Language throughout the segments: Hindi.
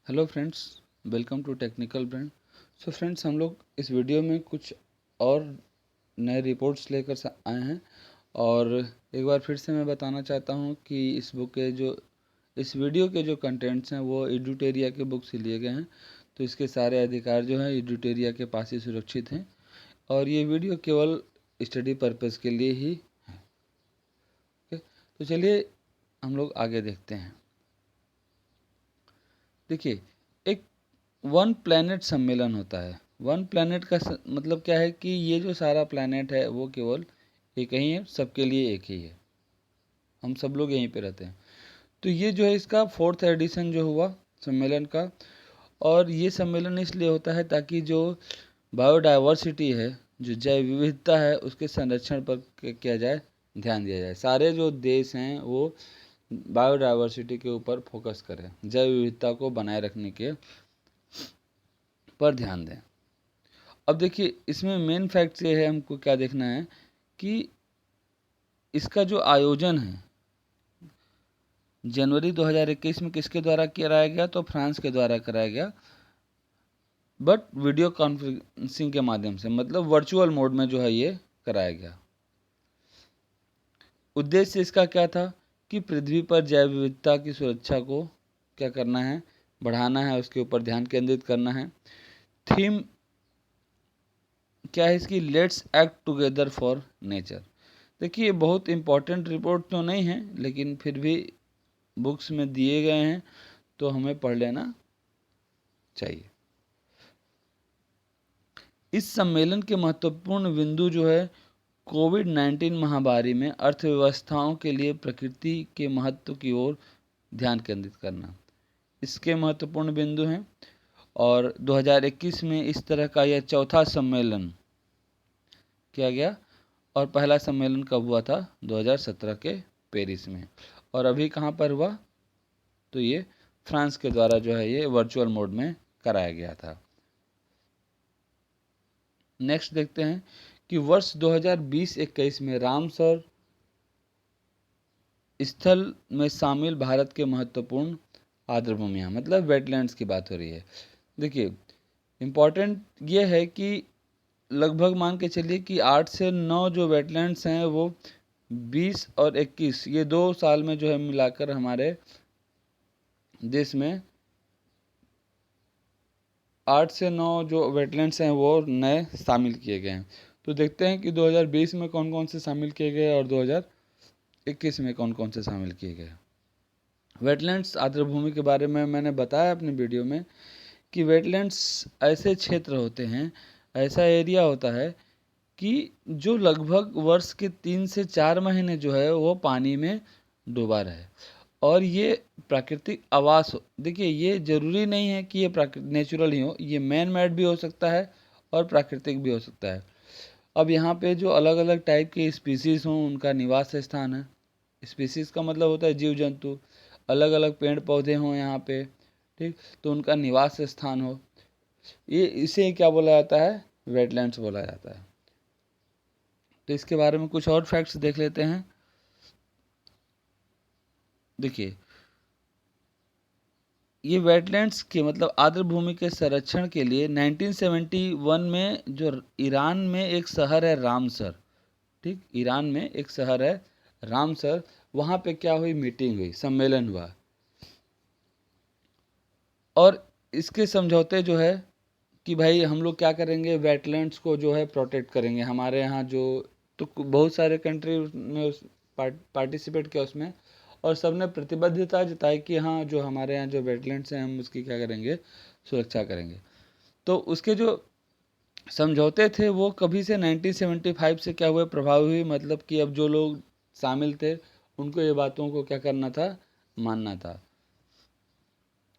Hello friends, welcome to technical brand. So friends, हम लोग इस वीडियो में कुछ और नए रिपोर्ट्स लेकर आए हैं। और एक बार फिर से मैं बताना चाहता हूं कि इस वीडियो के जो कंटेंट्स हैं वो एडुटेरिया के बुक से लिए गए हैं। तो इसके सारे अधिकार जो हैं एडुटेरिया के पास ही सुरक्षित हैं और ये वीडियो केवल स्टडी पर्पज़ के लिए ही है। ओके, तो चलिए हम लोग आगे देखते हैं। देखिए, एक वन प्लैनेट सम्मेलन होता है। वन प्लैनेट का मतलब क्या है कि ये जो सारा प्लैनेट है वो केवल एक ही है, सबके लिए एक ही है, हम सब लोग यहीं पे रहते हैं। तो ये जो है इसका 4th एडिशन जो हुआ सम्मेलन का। और ये सम्मेलन इसलिए होता है ताकि जो बायोडाइवर्सिटी है, जो जैव विविधता है, उसके संरक्षण पर किया जाए, ध्यान दिया जाए। सारे जो देश हैं वो बायोडाइवर्सिटी के ऊपर फोकस करें, जैव विविधता को बनाए रखने के पर ध्यान दें। अब देखिए, इसमें मेन फैक्ट ये है, हमको क्या देखना है कि इसका जो आयोजन है जनवरी 2021 में किसके द्वारा कराया गया, तो फ्रांस के द्वारा कराया गया, बट वीडियो कॉन्फ्रेंसिंग के माध्यम से, मतलब वर्चुअल मोड में जो है ये कराया गया। उद्देश्य इसका क्या था कि पृथ्वी पर जैव विविधता की सुरक्षा को क्या करना है, बढ़ाना है, उसके ऊपर ध्यान केंद्रित करना है। थीम क्या है इसकी, let's act together for nature. देखिए, बहुत इम्पोर्टेंट रिपोर्ट तो नहीं है, लेकिन फिर भी बुक्स में दिए गए हैं तो हमें पढ़ लेना चाहिए। इस सम्मेलन के महत्वपूर्ण बिंदु जो है, कोविड-19 महामारी में अर्थव्यवस्थाओं के लिए प्रकृति के महत्व की ओर ध्यान केंद्रित करना, इसके महत्वपूर्ण बिंदु हैं। और 2021 में इस तरह का यह चौथा सम्मेलन किया गया और पहला सम्मेलन कब हुआ था, 2017 के पेरिस में। और अभी कहाँ पर हुआ, तो ये फ्रांस के द्वारा जो है ये वर्चुअल मोड में कराया गया था। नेक्स्ट देखते हैं कि वर्ष 2020-21 में रामसर स्थल में शामिल भारत के महत्वपूर्ण आर्द्रभूमियाँ, मतलब वेटलैंड्स की बात हो रही है। देखिए, इम्पॉर्टेंट ये है कि लगभग मान के चलिए कि 8 से 9 जो वेटलैंड्स हैं वो 20 और 21, ये 2 साल में जो है मिलाकर हमारे देश में 8 से 9 जो वेटलैंड्स हैं वो नए शामिल किए गए हैं। तो देखते हैं कि 2020 में कौन कौन से शामिल किए गए और 2021 में कौन कौन से शामिल किए गए। वेटलैंड्स आर्द्रभूमि के बारे में मैंने बताया अपने वीडियो में कि वेटलैंड्स ऐसे क्षेत्र होते हैं, ऐसा एरिया होता है कि जो लगभग वर्ष के 3 से 4 महीने जो है वो पानी में डूबा रहे। और ये प्राकृतिक आवास हो। देखिए, ये ज़रूरी नहीं है कि ये प्राकृतिक नेचुरल ही हो, ये मैन मेड भी हो सकता है और प्राकृतिक भी हो सकता है। अब यहाँ पे जो अलग अलग टाइप के स्पीसीज़ हों उनका निवास स्थान है। स्पीसीज़ का मतलब होता है जीव जंतु, अलग अलग पेड़ पौधे हों यहाँ पे, ठीक, तो उनका निवास स्थान हो, ये इसे क्या बोला जाता है, वेटलैंड्स बोला जाता है। तो इसके बारे में कुछ और फैक्ट्स देख लेते हैं। देखिए, ये वेटलैंड्स के मतलब आर्द्र भूमि के संरक्षण के लिए 1971 में जो ईरान में एक शहर है रामसर, ठीक, ईरान में एक शहर है रामसर, वहाँ पे क्या हुई, मीटिंग हुई, सम्मेलन हुआ। और इसके समझौते जो है कि भाई हम लोग क्या करेंगे, वेटलैंड्स को जो है प्रोटेक्ट करेंगे। हमारे यहाँ जो, तो बहुत सारे कंट्री में उस पार्टिसिपेट किया उसमें, और सबने प्रतिबद्धता जताई कि हाँ, जो हमारे यहाँ जो वेटलैंड्स हैं हम उसकी क्या करेंगे, सुरक्षा करेंगे। तो उसके जो समझौते थे वो कभी से 1975 से क्या हुए, प्रभावी हुई, मतलब कि अब जो लोग शामिल थे उनको ये बातों को क्या करना था, मानना था।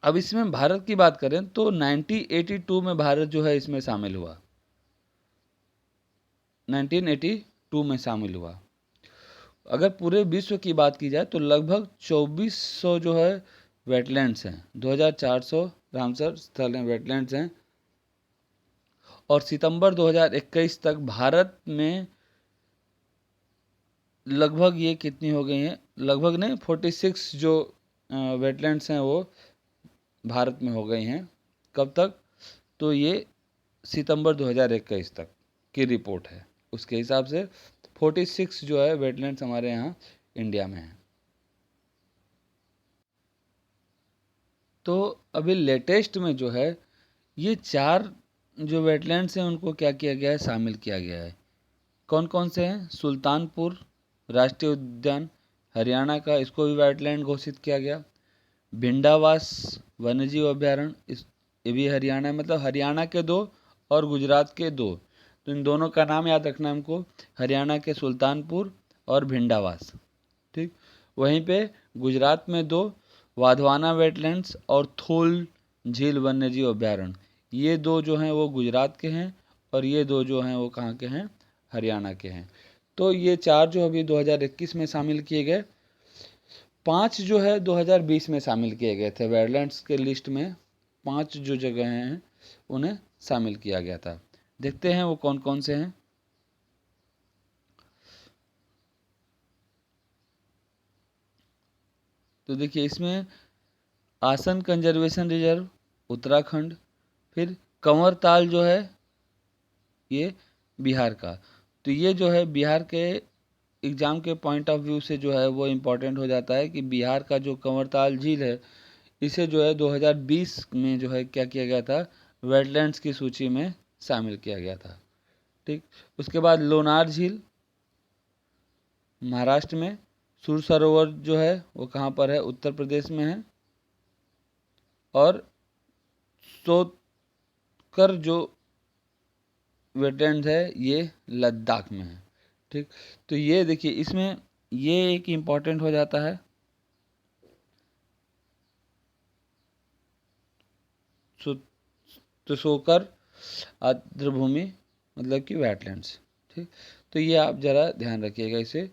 अब इसमें भारत की बात करें तो 1982 में भारत जो है इसमें शामिल हुआ, 1982 में शामिल हुआ। अगर पूरे विश्व की बात की जाए तो लगभग 2400 जो है वेटलैंड्स हैं, 2400 रामसर स्थल हैं, वेटलैंड्स हैं। और सितंबर 2021 तक भारत में लगभग ये कितनी हो गई हैं, लगभग नहीं 46 जो वेटलैंड्स हैं वो भारत में हो गई हैं। कब तक? तो ये सितंबर 2021 तक की रिपोर्ट है। उसके हिसाब से 46 जो है वेटलैंड्स हमारे यहाँ इंडिया में है। तो अभी लेटेस्ट में जो है ये 4 जो वेटलैंड्स हैं उनको क्या किया गया है, शामिल किया गया है। कौन कौन से हैं? सुल्तानपुर राष्ट्रीय उद्यान हरियाणा का, इसको भी वेटलैंड घोषित किया गया। भिंडावास वन्यजीव अभयारण्य, इस ये भी हरियाणा है, मतलब हरियाणा के 2 और गुजरात के 2। तो इन दोनों का नाम याद रखना हमको, हरियाणा के सुल्तानपुर और भिंडावास। ठीक, वहीं पे गुजरात में 2 वाधवाना वेटलैंड्स और थोल झील वन्यजीव अभयारण्य, ये 2 जो हैं वो गुजरात के हैं और ये 2 जो हैं वो कहाँ के हैं? हरियाणा के हैं। तो ये 4 जो अभी 2021 में शामिल किए गए, 5 जो है 2020 में शामिल किए गए थे। वेटलैंड्स के लिस्ट में 5 जो जगह हैं उन्हें शामिल किया गया था। देखते हैं वो कौन कौन से हैं। तो देखिए इसमें आसन कंजर्वेशन रिजर्व उत्तराखंड, फिर कंवरताल जो है ये बिहार का। तो ये जो है बिहार के एग्ज़ाम के पॉइंट ऑफ व्यू से जो है वो इम्पोर्टेंट हो जाता है कि बिहार का जो कंवरताल झील है इसे जो है 2020 में जो है क्या किया गया था? वेटलैंड्स की सूची में शामिल किया गया था। ठीक, उसके बाद लोनार झील महाराष्ट्र में, सुर सरोवर जो है वो कहाँ पर है? उत्तर प्रदेश में है, और सोतकर जो वेटलैंड है ये लद्दाख में है। ठीक, तो ये देखिए इसमें ये एक इम्पॉर्टेंट हो जाता है, तो सोकर आर्द्रभूमि मतलब कि वेटलैंड्स। ठीक, तो ये आप ज़रा ध्यान रखिएगा इसे।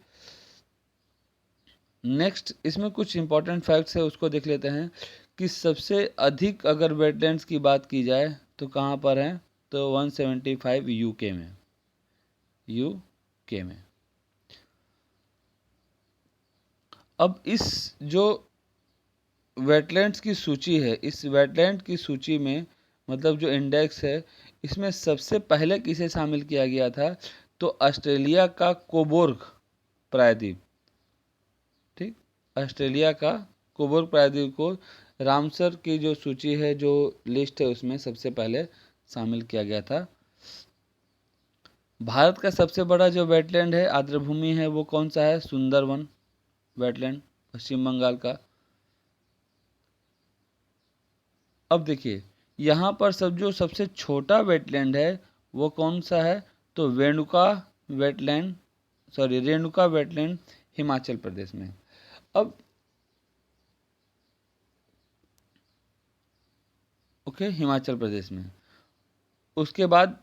नेक्स्ट इसमें कुछ इंपॉर्टेंट फैक्ट्स है उसको देख लेते हैं कि सबसे अधिक अगर वेटलैंड्स की बात की जाए तो कहाँ पर है? तो 175 यूके में, यूके में। अब इस जो वेटलैंड्स की सूची है, इस वेटलैंड की सूची में मतलब जो इंडेक्स है इसमें सबसे पहले किसे शामिल किया गया था? तो ऑस्ट्रेलिया का कोबोर्ग प्रायद्वीप। ठीक, ऑस्ट्रेलिया का कोबोर्ग प्रायद्वीप को रामसर की जो सूची है, जो लिस्ट है उसमें सबसे पहले शामिल किया गया था। भारत का सबसे बड़ा जो वेटलैंड है, आर्द्रभूमि है, वो कौन सा है? सुंदरवन वेटलैंड, पश्चिम बंगाल का। अब देखिए यहाँ पर जो सबसे छोटा वेटलैंड है वो कौन सा है? तो रेणुका वेटलैंड हिमाचल प्रदेश में। अब ओके, हिमाचल प्रदेश में। उसके बाद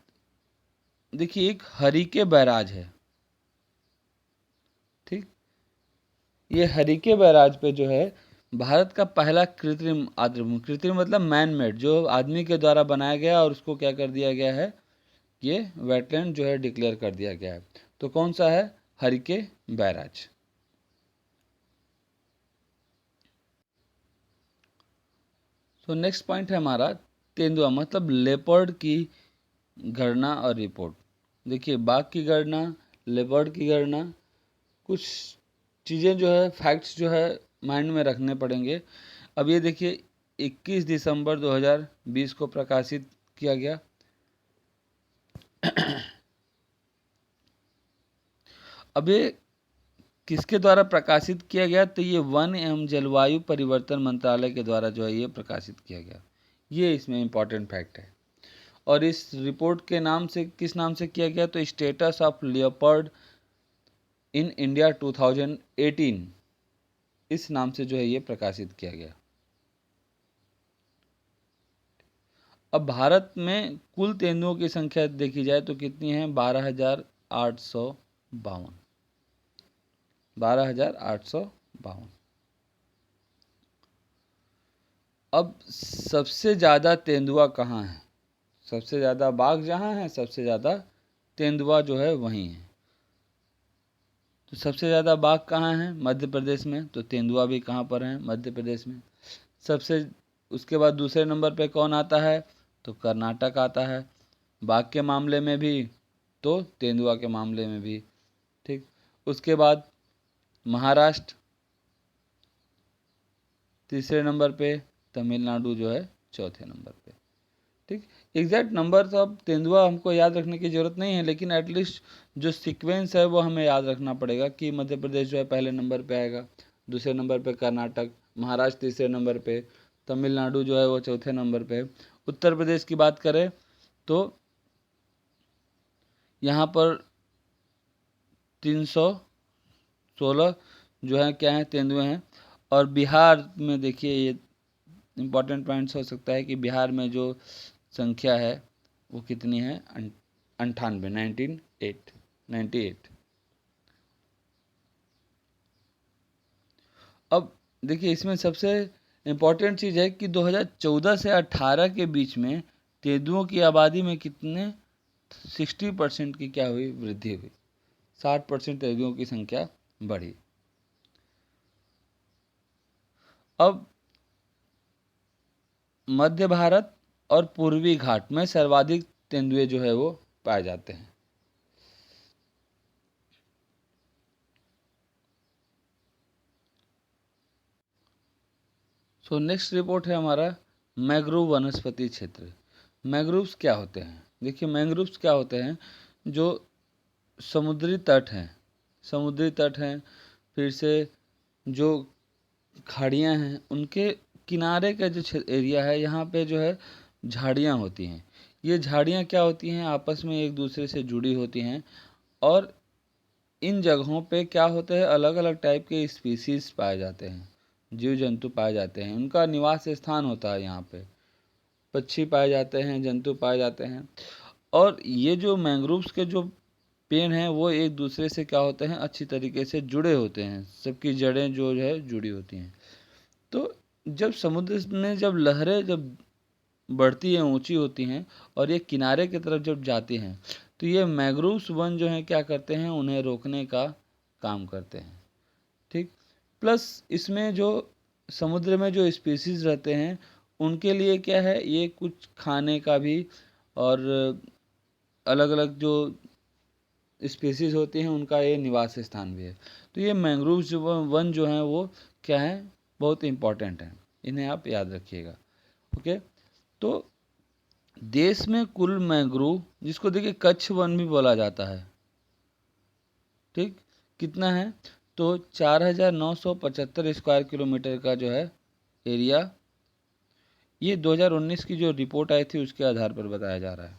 देखिए एक हरिके बैराज है। ठीक, ये हरिके बैराज पे जो है भारत का पहला कृत्रिम आर्द्रभूमि, कृत्रिम मतलब मैन मेड, जो आदमी के द्वारा बनाया गया और उसको क्या कर दिया गया है? ये वेटलैंड जो है डिक्लेयर कर दिया गया है। तो कौन सा है? हरिके बैराज। तो नेक्स्ट पॉइंट है हमारा तेंदुआ मतलब लेपर्ड की गणना और रिपोर्ट। देखिए बाघ की गणना, लेपर्ड की गणना, कुछ चीज़ें जो है फैक्ट्स जो है माइंड में रखने पड़ेंगे। अब ये देखिए 21 दिसंबर 2020 को प्रकाशित किया गया। अब ये किसके द्वारा प्रकाशित किया गया? तो ये वन एवं जलवायु परिवर्तन मंत्रालय के द्वारा जो है ये प्रकाशित किया गया। ये इसमें इम्पॉर्टेंट फैक्ट है। और इस रिपोर्ट के नाम से किस नाम से किया गया? तो status of leopard in India 2018, इस नाम से जो है ये प्रकाशित किया गया। अब भारत में कुल तेंदुओं की संख्या देखी जाए तो कितनी है? 12,852। 12,852। अब सबसे ज़्यादा तेंदुआ कहाँ है? सबसे ज़्यादा बाघ जहाँ है, सबसे ज़्यादा तेंदुआ जो है वहीं है। तो सबसे ज़्यादा बाघ कहाँ है? मध्य प्रदेश में। तो तेंदुआ भी कहाँ पर हैं? मध्य प्रदेश में। सबसे उसके बाद दूसरे नंबर पे कौन आता है, तो कर्नाटक आता है, बाघ के मामले में भी तो तेंदुआ के मामले में भी। ठीक, उसके बाद महाराष्ट्र तीसरे नंबर पे, तमिलनाडु जो है चौथे नंबर पे। ठीक, एग्जैक्ट नंबर तो अब तेंदुआ हमको याद रखने की ज़रूरत नहीं है, लेकिन एटलीस्ट जो सीक्वेंस है वो हमें याद रखना पड़ेगा कि मध्य प्रदेश जो है पहले नंबर पे आएगा, दूसरे नंबर पे कर्नाटक, महाराष्ट्र तीसरे नंबर पे, तमिलनाडु जो है वो चौथे नंबर पे। उत्तर प्रदेश की बात करें तो यहाँ पर 316 जो है क्या है, तेंदुए हैं। और बिहार में देखिए, ये इम्पोर्टेंट पॉइंट्स हो सकता है कि बिहार में जो संख्या है वो कितनी है, 98, 98। अब देखिए, इसमें सबसे इम्पोर्टेंट चीज़ है कि 2014 से 18 के बीच में तेंदुओं की आबादी में कितने 60% की क्या हुई, वृद्धि हुई। 60% तेंदुओं की संख्या बढ़ी। अब मध्य भारत और पूर्वी घाट में सर्वाधिक तेंदुए जो है वो पाए जाते हैं। सो नेक्स्ट रिपोर्ट है हमारा मैंग्रोव वनस्पति क्षेत्र। मैंग्रोव्स क्या होते हैं? देखिए, मैंग्रोव्स क्या होते हैं, जो समुद्री तट हैं, समुद्री तट हैं, फिर से जो खाड़ियाँ हैं, उनके किनारे का जो एरिया है, यहाँ पे जो है झाड़ियाँ होती हैं। ये झाड़ियाँ क्या होती हैं, आपस में एक दूसरे से जुड़ी होती हैं, और इन जगहों पे क्या होता है, अलग अलग टाइप के स्पीसीज पाए जाते हैं, जीव जंतु पाए जाते हैं, उनका निवास स्थान होता है। यहाँ पे पक्षी पाए जाते हैं, जंतु पाए जाते हैं। और ये जो मैंग्रोव्स के जो पेड़ हैं वो एक दूसरे से क्या होते हैं, अच्छी तरीके से जुड़े होते हैं, सबकी जड़ें जो है जुड़ी होती हैं। तो जब समुद्र में जब लहरें जब बढ़ती हैं, ऊंची होती हैं, और ये किनारे की तरफ जब जाती हैं, तो ये मैंग्रोव्स वन जो हैं क्या करते हैं, उन्हें रोकने का काम करते हैं। ठीक, प्लस इसमें जो समुद्र में जो स्पीसीज रहते हैं उनके लिए क्या है, ये कुछ खाने का भी, और अलग अलग जो स्पीसीज होती हैं उनका ये निवास स्थान भी है। तो ये मैंग्रोव्स वन जो हैं वो क्या है, बहुत इंपॉर्टेंट है, इन्हें आप याद रखिएगा। ओके, तो देश में कुल मैंग्रोव, जिसको देखिए कच्छ वन भी बोला जाता है, ठीक, कितना है, तो 4975 स्क्वायर किलोमीटर का जो है एरिया, ये 2019 की जो रिपोर्ट आई थी उसके आधार पर बताया जा रहा है।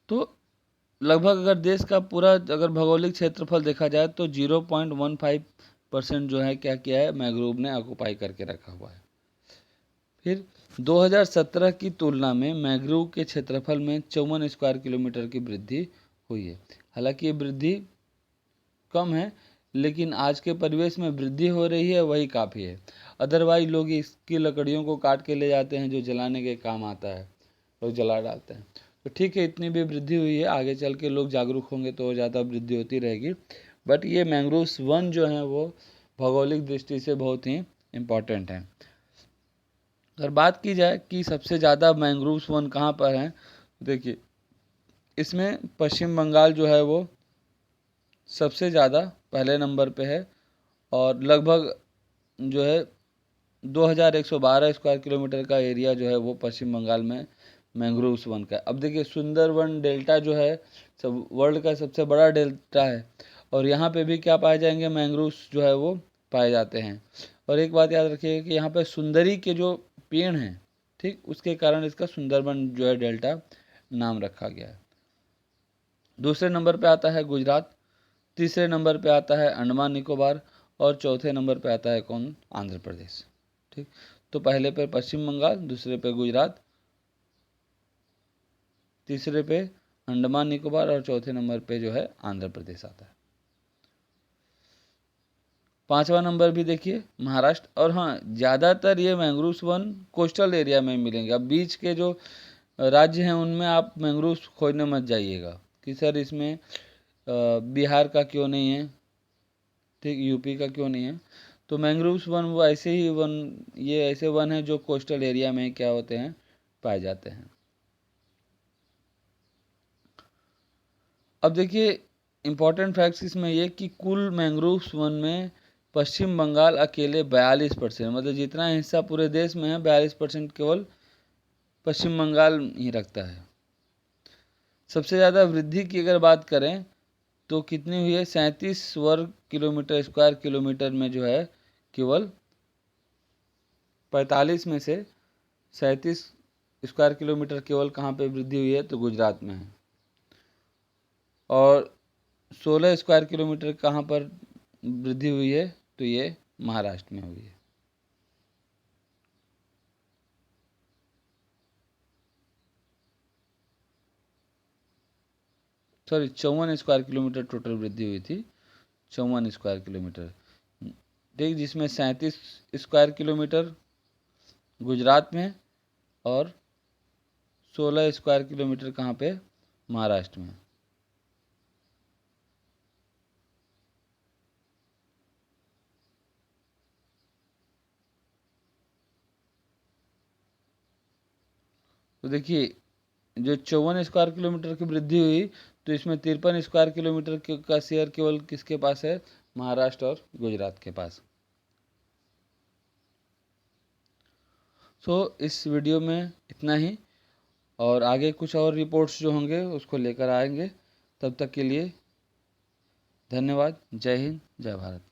तो लगभग अगर देश का पूरा अगर भौगोलिक क्षेत्रफल देखा जाए तो 0.15% जो है क्या किया है, मैंग्रोव ने ऑक्युपाई करके रखा हुआ है। फिर 2017 की तुलना में मैंग्रोव के क्षेत्रफल में 54 स्क्वायर किलोमीटर की वृद्धि हुई है। हालांकि ये वृद्धि कम है, लेकिन आज के परिवेश में वृद्धि हो रही है वही काफ़ी है। अदरवाइज लोग इसकी लकड़ियों को काट के ले जाते हैं, जो जलाने के काम आता है, लोग जला डालते हैं। तो ठीक है, इतनी भी वृद्धि हुई है, आगे चल के लोग जागरूक होंगे तो ज़्यादा वृद्धि होती रहेगी। बट ये मैंग्रोव्स वन जो हैं वो भौगोलिक दृष्टि से बहुत ही इम्पॉर्टेंट हैं। अगर बात की जाए कि सबसे ज़्यादा मैंग्रोव्स वन कहाँ पर हैं, देखिए इसमें पश्चिम बंगाल जो है वो सबसे ज़्यादा पहले नंबर पे है, और लगभग जो है 2112 स्क्वायर किलोमीटर का एरिया जो है वो पश्चिम बंगाल में मैंग्रोव्स वन का है। अब देखिए, सुंदरवन डेल्टा जो है सब वर्ल्ड का सबसे बड़ा डेल्टा है, और यहाँ पे भी क्या पाए जाएंगे, मैंग्रोव्स जो है वो पाए जाते हैं। और एक बात याद रखिएगा कि यहाँ पे सुंदरी के जो पेड़ हैं, ठीक, उसके कारण इसका सुंदरवन जो है डेल्टा नाम रखा गया है। दूसरे नंबर पे आता है गुजरात, तीसरे नंबर पे आता है अंडमान निकोबार, और चौथे नंबर पे आता है कौन, आंध्र प्रदेश। ठीक, तो पहले पे पश्चिम बंगाल, दूसरे पे गुजरात, तीसरे पे अंडमान निकोबार, और चौथे नंबर पे जो है आंध्र प्रदेश आता है। पांचवा नंबर भी देखिए महाराष्ट्र। और हाँ, ज़्यादातर ये मैंग्रोव्स वन कोस्टल एरिया में मिलेंगे। अब बीच के जो राज्य हैं उनमें आप मैंग्रोव्स खोजने मत जाइएगा कि सर इसमें बिहार का क्यों नहीं है, ठीक, यूपी का क्यों नहीं है? तो मैंग्रोव्स वन वो ऐसे ही वन, ये ऐसे वन है जो कोस्टल एरिया में क्या होते हैं, पाए जाते हैं। अब देखिए इम्पोर्टेंट फैक्ट्स इसमें ये कि कुल मैंग्रोव्स वन में पश्चिम बंगाल अकेले 42%, मतलब जितना हिस्सा पूरे देश में है 42% केवल पश्चिम बंगाल ही रखता है। सबसे ज़्यादा वृद्धि की अगर बात करें तो कितनी हुई है, 37 वर्ग किलोमीटर, स्क्वायर किलोमीटर में जो है केवल 45 में से 37 स्क्वायर किलोमीटर केवल कहाँ पे वृद्धि हुई है, तो गुजरात में है। और 16 स्क्वायर किलोमीटर कहाँ पर वृद्धि हुई है, तो ये महाराष्ट्र में हुई है। सॉरी, 54 स्क्वायर किलोमीटर टोटल वृद्धि हुई थी, 54 स्क्वायर किलोमीटर, ठीक, जिसमें 37 स्क्वायर किलोमीटर गुजरात में और 16 स्क्वायर किलोमीटर कहाँ पे, महाराष्ट्र में। तो देखिए जो 54 स्क्वायर किलोमीटर की वृद्धि हुई, तो इसमें 53 स्क्वायर किलोमीटर का शेयर केवल किसके पास है, महाराष्ट्र और गुजरात के पास। सो इस वीडियो में इतना ही, और आगे कुछ और रिपोर्ट्स जो होंगे उसको लेकर आएंगे। तब तक के लिए धन्यवाद। जय हिंद, जय भारत।